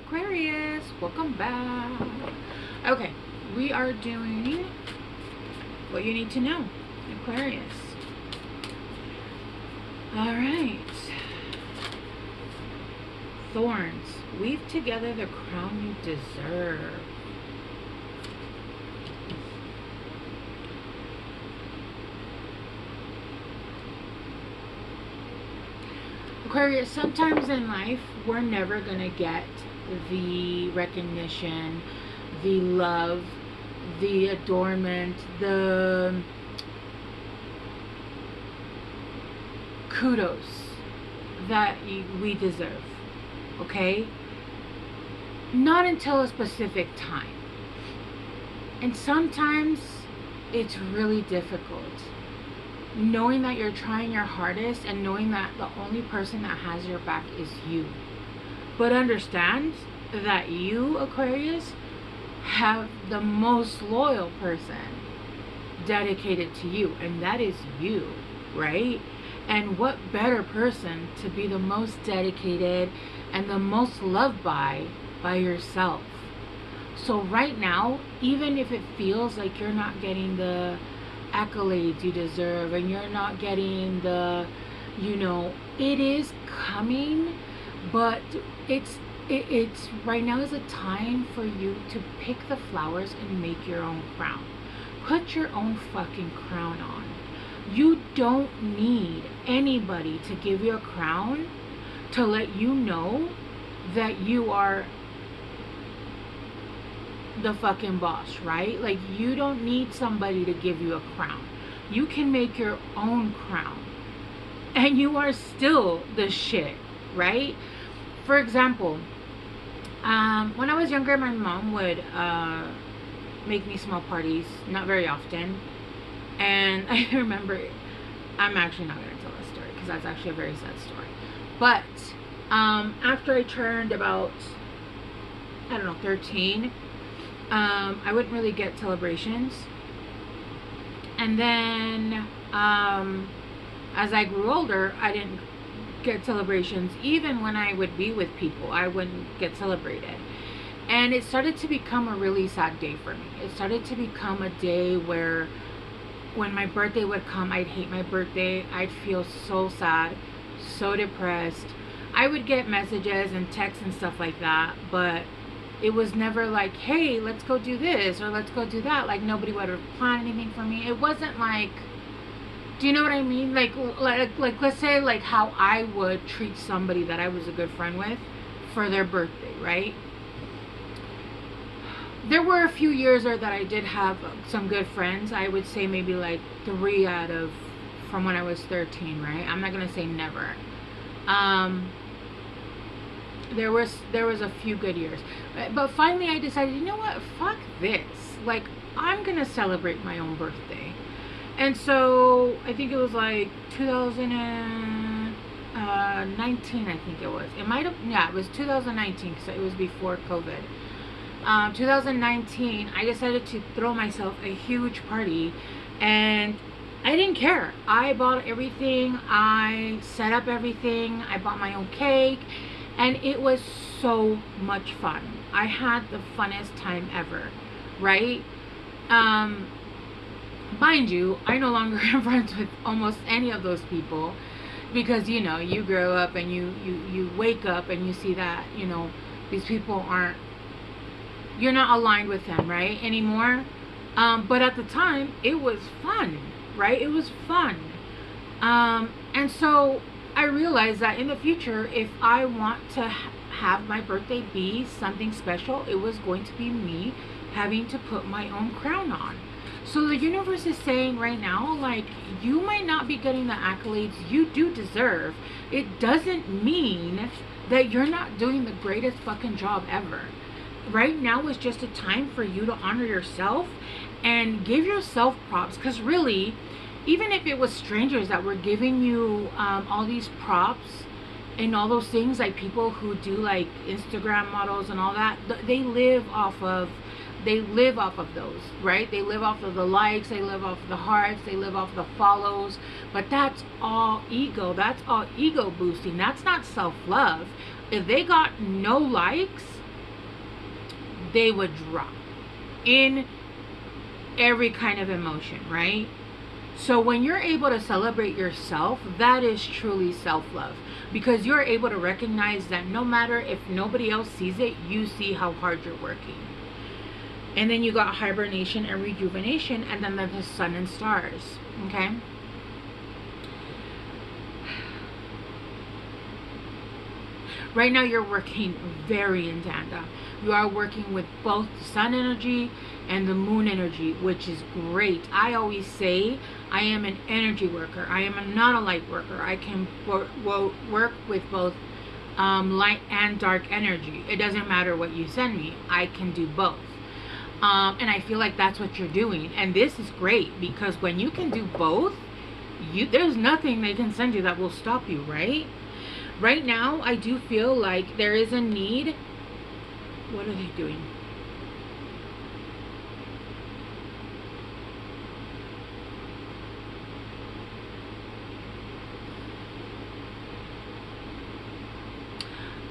Aquarius, welcome back. Okay, we are doing what you need to know, Aquarius. Alright. Thorns. Weave together the crown you deserve. Aquarius, sometimes in life, we're never going to get the recognition, the love, the adornment, the kudos that we deserve, okay? Not until a specific time. And sometimes it's really difficult. Knowing that you're trying your hardest and knowing that the only person that has your back is you. But understand that you, Aquarius, have the most loyal person dedicated to you, and that is you, right? And what better person to be the most dedicated and the most loved by yourself. So right now, even if it feels like you're not getting the accolades you deserve and you're not getting the, it is coming, but it's right now is a time for you to pick the flowers and make your own crown. Put your own fucking crown on. You don't need anybody to give you a crown to let you know that you are the fucking boss, right? Like, you don't need somebody to give you a crown. You can make your own crown and you are still the shit, right? For example, when I was younger, my mom would make me small parties, not very often, and I remember, I'm actually not going to tell that story because that's actually a very sad story, but after I turned about, 13, I wouldn't really get celebrations. And then as I grew older, I didn't get celebrations. Even when I would be with people, I wouldn't get celebrated. And it started to become a really sad day for me. It started to become a day where when my birthday would come, I'd hate my birthday. I'd feel so sad, so depressed. I would get messages and texts and stuff like that, but it was never like, hey, let's go do this or let's go do that. Like, nobody would have planned anything for me. It wasn't like, do you know what I mean? Like let's say like how I would treat somebody that I was a good friend with for their birthday, right? There were a few years there that I did have some good friends. I would say maybe like 3 out of, from when I was 13, right? I'm not gonna say never. There was a few good years, but finally I decided, you know what, fuck this, like, I'm gonna celebrate my own birthday. And so I think it was like 2019, I think it was, it was 2019 because it was before COVID. 2019, I decided to throw myself a huge party, and I didn't care. I bought everything, I set up everything, I bought my own cake, and it was so much fun. I had the funnest time ever, right? Mind you, I no longer am friends with almost any of those people because, you grow up and you wake up and you see that, these people aren't, you're not aligned with them, right, anymore. But at the time, it was fun, right? It was fun. And so I realized that in the future, if I want to have my birthday be something special, it was going to be me having to put my own crown on. So the universe is saying right now, like, you might not be getting the accolades you do deserve. It doesn't mean that you're not doing the greatest fucking job ever. Right now is just a time for you to honor yourself and give yourself props, because really, even if it was strangers that were giving you all these props and all those things, like people who do like Instagram models and all that, they live off of those, right? They live off of the likes, they live off of the hearts, they live off the follows. But that's all ego. That's all ego boosting. That's not self-love. If they got no likes, they would drop in every kind of emotion, right? So when you're able to celebrate yourself, that is truly self-love, because you're able to recognize that no matter if nobody else sees it, you see how hard you're working. And then you got hibernation and rejuvenation, and then the sun and stars, okay? Right now you're working very in tandem. You are working with both the sun energy and the moon energy, which is great. I always say I am an energy worker. I am not a light worker. I can work with both light and dark energy. It doesn't matter what you send me. I can do both. And I feel like that's what you're doing. And this is great, because when you can do both, there's nothing they can send you that will stop you, right? Right now, I do feel like there is a need. What are they doing?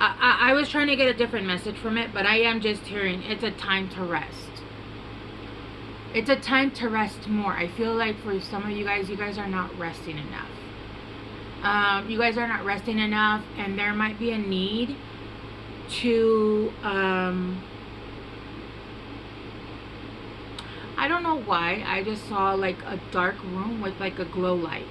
I was trying to get a different message from it, but I am just hearing it's a time to rest. It's a time to rest more. I feel like for some of you guys are not resting enough. You guys are not resting enough, and there might be a need to I don't know why, I just saw like a dark room with like a glow light.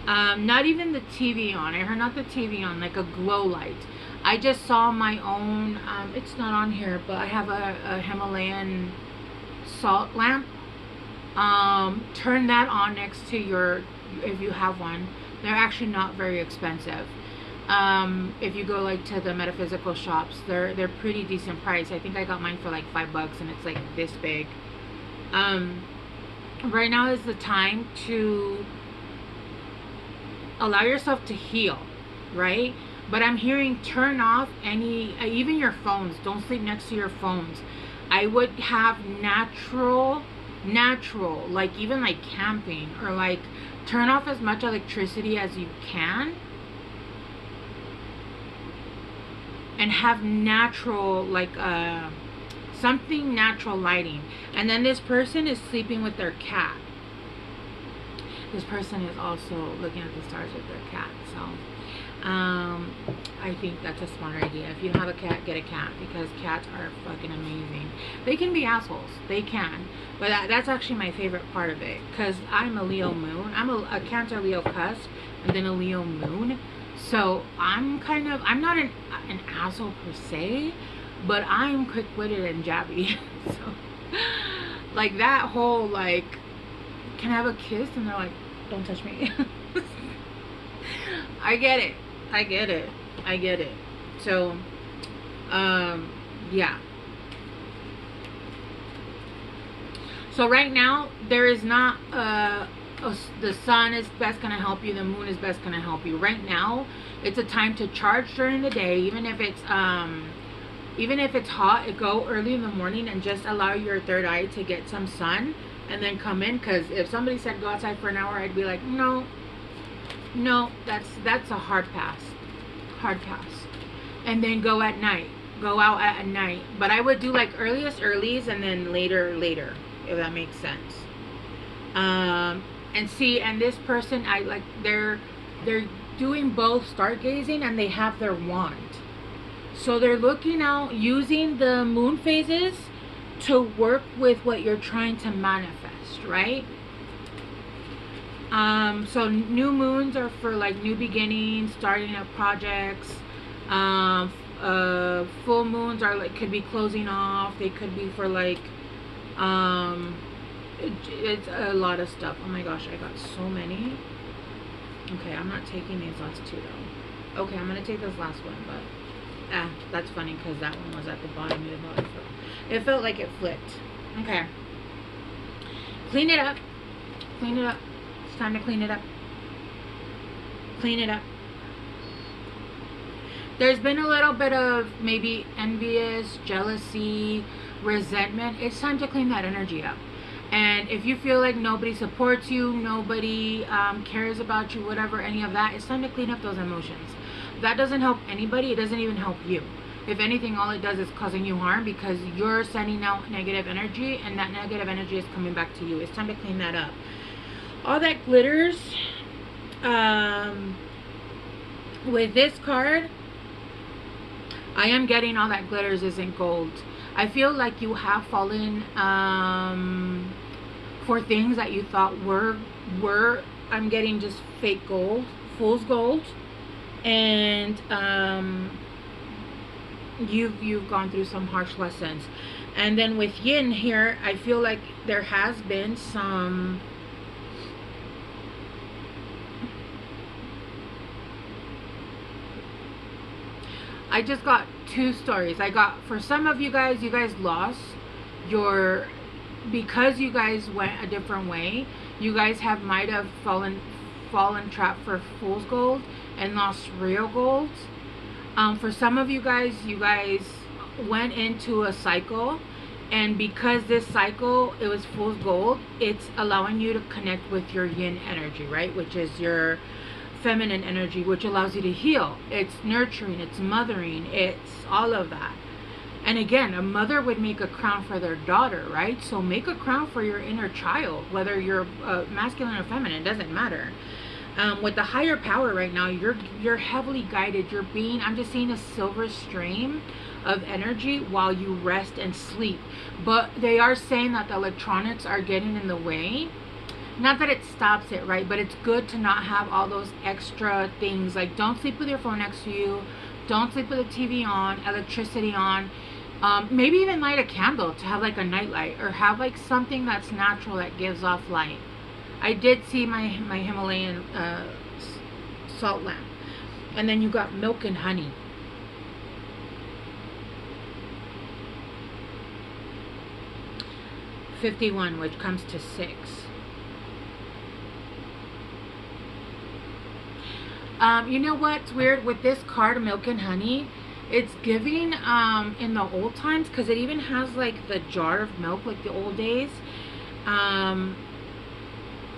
Not even the TV on. I heard not the TV on, like a glow light. I just saw my own, it's not on here, but I have a Himalayan salt lamp. Turn that on next to your, if you have one. They're actually not very expensive. If you go like to the metaphysical shops, they're pretty decent price. I think I got mine for like $5, and it's like this big. Right now is the time to allow yourself to heal, right? But I'm hearing turn off any, even your phones. Don't sleep next to your phones. I would have natural, like even like camping, or like turn off as much electricity as you can, and have natural, like something natural lighting. And then this person is sleeping with their cat. This person is also looking at the stars with their cat. So I think that's a smart idea. If you don't have a cat, get a cat, because cats are fucking amazing. They can be assholes, they can, but that's actually my favorite part of it, because I'm a Leo moon. I'm a Cancer Leo cusp, and then a Leo moon. So I'm not an asshole per se, but I'm quick-witted and jabby. So like that whole like, can I have a kiss? And they're like, don't touch me. I get it. So yeah. So right now there is not the sun is best gonna help you, the moon is best gonna help you. Right now it's a time to charge during the day, even if it's hot. Go early in the morning and just allow your third eye to get some sun, and then come in. Because if somebody said go outside for an hour, I'd be like, no, that's a hard pass. And then go at night, go out at night. But I would do like earliest and then later, if that makes sense. And see, and this person, I like, they're doing both stargazing, and they have their wand. So they're looking out, using the moon phases to work with what you're trying to manifest, right? So new moons are for like new beginnings, starting up projects. Full moons are like, could be closing off. They could be for like, it's a lot of stuff. Oh my gosh, I got so many. Okay, I'm not taking these last two though. Okay, I'm gonna take this last one, but that's funny because that one was at the bottom of the bottle. It felt like it flipped. Okay. Clean it up. It's time to clean it up. There's been a little bit of maybe envious, jealousy, resentment. It's time to clean that energy up. And if you feel like nobody supports you, nobody cares about you, whatever, any of that, it's time to clean up those emotions. That doesn't help anybody. It doesn't even help you. If anything, all it does is causing you harm, because you're sending out negative energy, and that negative energy is coming back to you. It's time to clean that up. All that glitters, with this card, I am getting all that glitters isn't gold. I feel like you have fallen for things that you thought were I'm getting just fake gold, fool's gold, and you've gone through some harsh lessons. And then with yin here, I feel like there has been some I just got two stories. I got, for some of you guys lost your, because you guys went a different way, you guys might have fallen trapped for fool's gold and lost real gold. For some of you guys went into a cycle, and because this cycle, it was fool's gold, it's allowing you to connect with your yin energy, right? Which is your feminine energy, which allows you to heal. It's nurturing, it's mothering, it's all of that. And again, a mother would make a crown for their daughter, right? So make a crown for your inner child, whether you're masculine or feminine, it doesn't matter. With the higher power right now, you're heavily guided. I'm just seeing a silver stream of energy while you rest and sleep. But they are saying that the electronics are getting in the way. Not that it stops it, right? But it's good to not have all those extra things. Like, don't sleep with your phone next to you. Don't sleep with the TV on, electricity on. Maybe even light a candle to have like a night light, or have like something that's natural that gives off light. I did see my Himalayan salt lamp. And then you got milk and honey. $51, which comes to 6. You know what's weird with this card, milk and honey? It's giving in the old times, because it even has like the jar of milk, like the old days.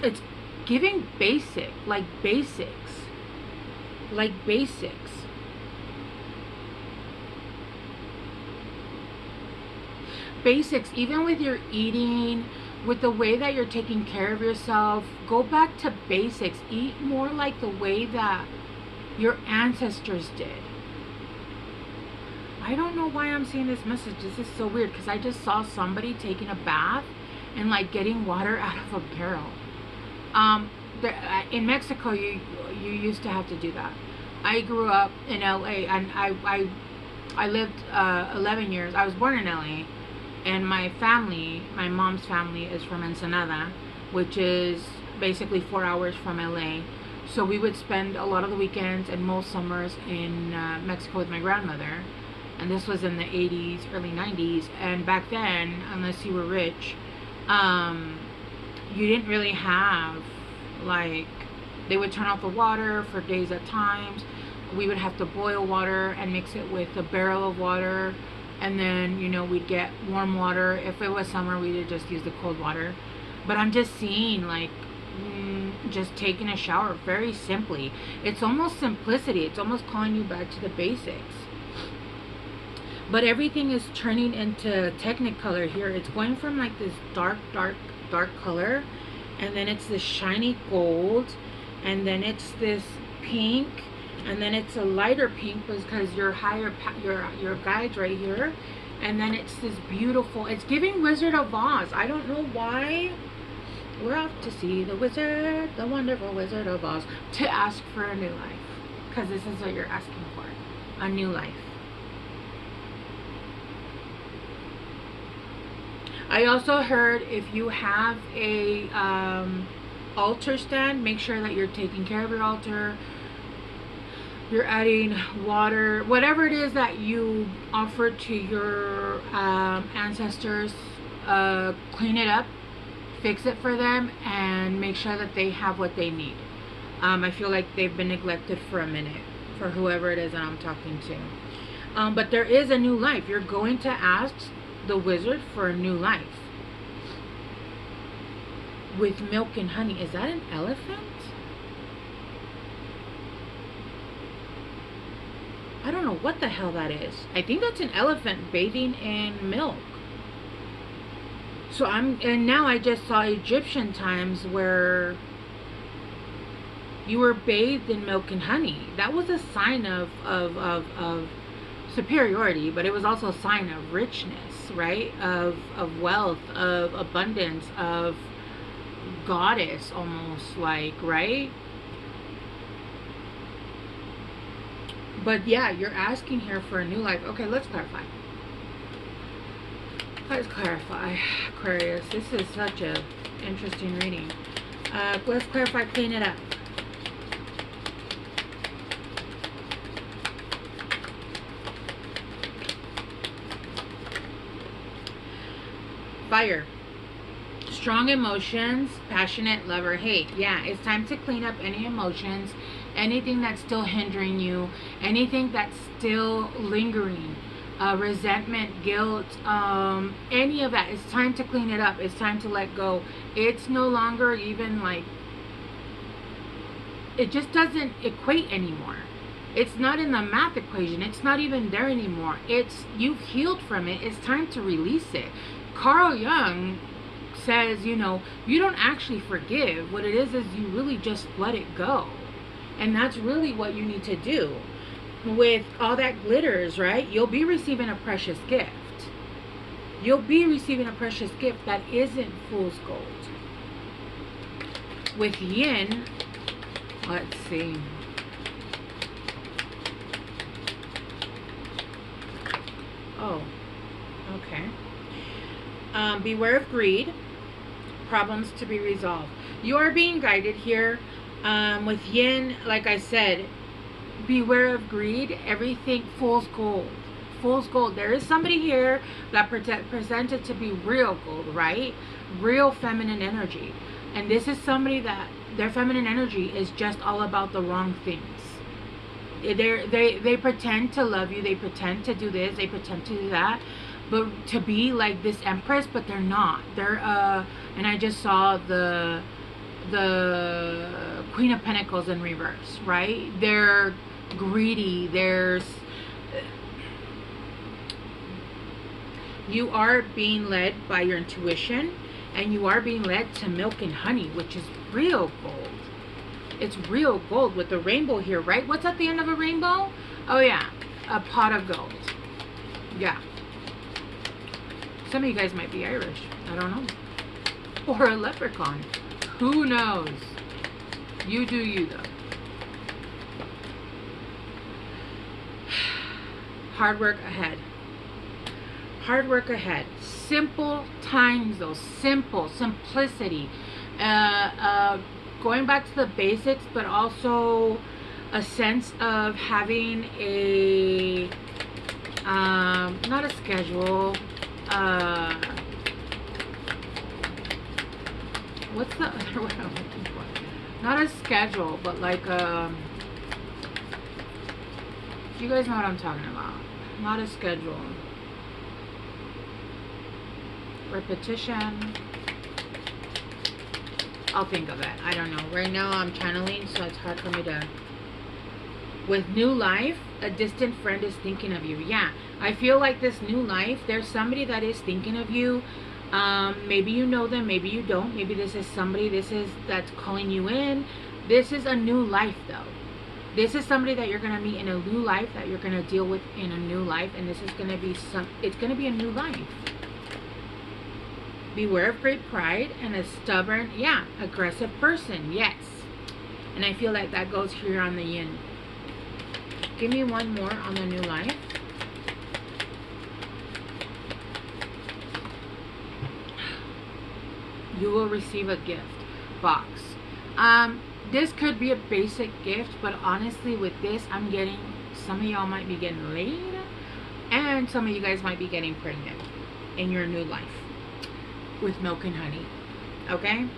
It's giving basics. Basics, even with your eating, with the way that you're taking care of yourself. Go back to basics. Eat more like the way that your ancestors did. I don't know why I'm seeing this message. This is so weird, because I just saw somebody taking a bath and like getting water out of a barrel. In Mexico, you used to have to do that. I grew up in LA, and I lived 11 years. I was born in LA. And my family, my mom's family, is from Ensenada, which is basically 4 hours from LA. So we would spend a lot of the weekends and most summers in Mexico with my grandmother. And this was in the 80s, early 90s. And back then, unless you were rich, you didn't really have, like, they would turn off the water for days at times. We would have to boil water and mix it with a barrel of water. And then, you know, we'd get warm water. If it was summer, we would just use the cold water. But I'm just seeing, like, just taking a shower very simply. It's almost simplicity. It's almost calling you back to the basics. But everything is turning into Technicolor here. It's going from, like, this dark color. And then it's this shiny gold. And then it's this pink. And then it's a lighter pink because your guide's right here. And then it's this beautiful, it's giving Wizard of Oz. I don't know why. We're off to see the wizard, the wonderful Wizard of Oz, to ask for a new life. Because this is what you're asking for. A new life. I also heard if you have a altar stand, make sure that you're taking care of your altar. You're adding water, whatever it is that you offer to your ancestors, clean it up, fix it for them, and make sure that they have what they need. I feel like they've been neglected for a minute, for whoever it is that I'm talking to. But there is a new life. You're going to ask the wizard for a new life. With milk and honey. Is that an elephant? I don't know what the hell that is. I think that's an elephant bathing in milk. So and now I just saw Egyptian times where you were bathed in milk and honey. That was a sign of superiority, but it was also a sign of richness, right? Of wealth, of abundance, of goddess, almost like, right? But yeah, you're asking here for a new life. Okay, let's clarify. Let's clarify, Aquarius. This is such a interesting reading. Let's clarify, clean it up. Fire. Strong emotions, passionate, love or hate. Yeah, it's time to clean up any emotions, anything that's still hindering you, anything that's still lingering, resentment, guilt, any of that. It's time to clean it up. It's time to let go. It's no longer even like, it just doesn't equate anymore. It's not in the math equation. It's not even there anymore. It's, you've healed from it. It's time to release it. Carl Jung says, you know, you don't actually forgive. What it is you really just let it go. And that's really what you need to do. With all that glitters, right? You'll be receiving a precious gift. You'll be receiving a precious gift that isn't fool's gold. With yin, let's see. Oh, okay. Beware of greed. Problems to be resolved. You are being guided here. With yin, like I said, beware of greed. Everything fool's gold. Fool's gold. There is somebody here that presented to be real gold, right? Real feminine energy. And this is somebody that their feminine energy is just all about the wrong things. They pretend to love you. They pretend to do this. They pretend to do that. But to be like this empress, but they're not. They're and I just saw the Queen of Pentacles in reverse, right? They're greedy. You are being led by your intuition, and you are being led to milk and honey, which is real gold. It's real gold with the rainbow here, right? What's at the end of a rainbow? Oh yeah, a pot of gold. Yeah. Some of you guys might be Irish. I don't know. Or a leprechaun. Who knows? You do you, though. Hard work ahead. Hard work ahead. Simple times, though. Simple. Simplicity. Going back to the basics, but also a sense of having a... not a schedule... what's the other word I'm looking for? Not a schedule, but like you guys know what I'm talking about. Not a schedule. Repetition. I'll think of it. I don't know. Right now I'm channeling, so it's hard for me to... With new life, a distant friend is thinking of you. Yeah, I feel like this new life, there's somebody that is thinking of you. Maybe you know them, maybe you don't. Maybe this is somebody that's calling you in. This is a new life, though. This is somebody that you're going to meet in a new life, that you're going to deal with in a new life. And this is going to be it's going to be a new life. Beware of great pride and a stubborn, yeah, aggressive person. Yes. And I feel like that goes here on the yin. Give me one more on the new life. You will receive a gift box. This could be a basic gift, but honestly with this, I'm getting, some of y'all might be getting laid, and some of you guys might be getting pregnant in your new life with milk and honey. Okay?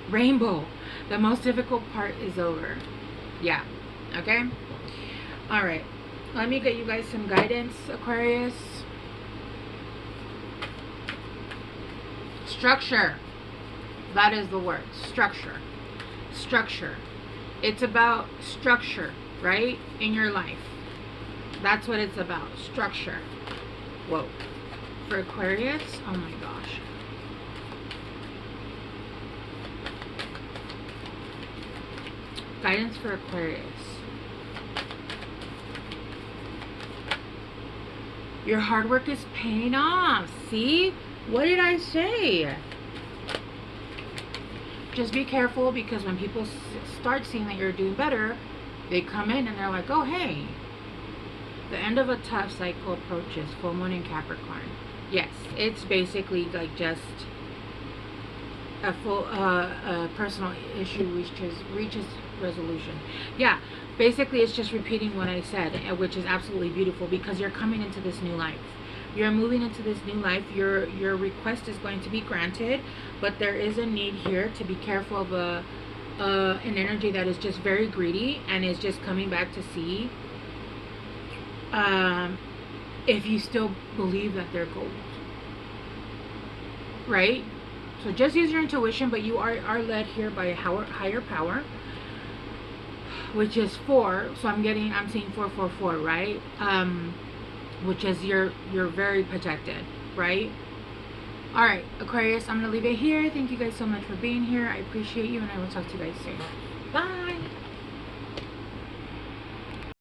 Rainbow. The most difficult part is over. Yeah. Okay? Alright, let me get you guys some guidance, Aquarius. Structure. That is the word. Structure. Structure. It's about structure, right? In your life. That's what it's about. Structure. Whoa. For Aquarius, oh my gosh. Guidance for Aquarius. Your hard work is paying off. See? What did I say? Just be careful, because when people start seeing that you're doing better, they come in and they're like, oh, hey. The end of a tough cycle approaches. Full moon in Capricorn. Yes, it's basically like just a full personal issue reaches resolution. Yeah, basically it's just repeating what I said, which is absolutely beautiful, because you're coming into this new life. You're moving into this new life. Your request is going to be granted, but there is a need here to be careful of an energy that is just very greedy and is just coming back to see if you still believe that they're gold, right? So just use your intuition, but you are led here by a higher power, which is 4. So I'm seeing 444, right? Which is you're very protected, right? All right, Aquarius, I'm gonna leave it here. Thank you guys so much for being here. I appreciate you, and I will talk to you guys soon. Bye.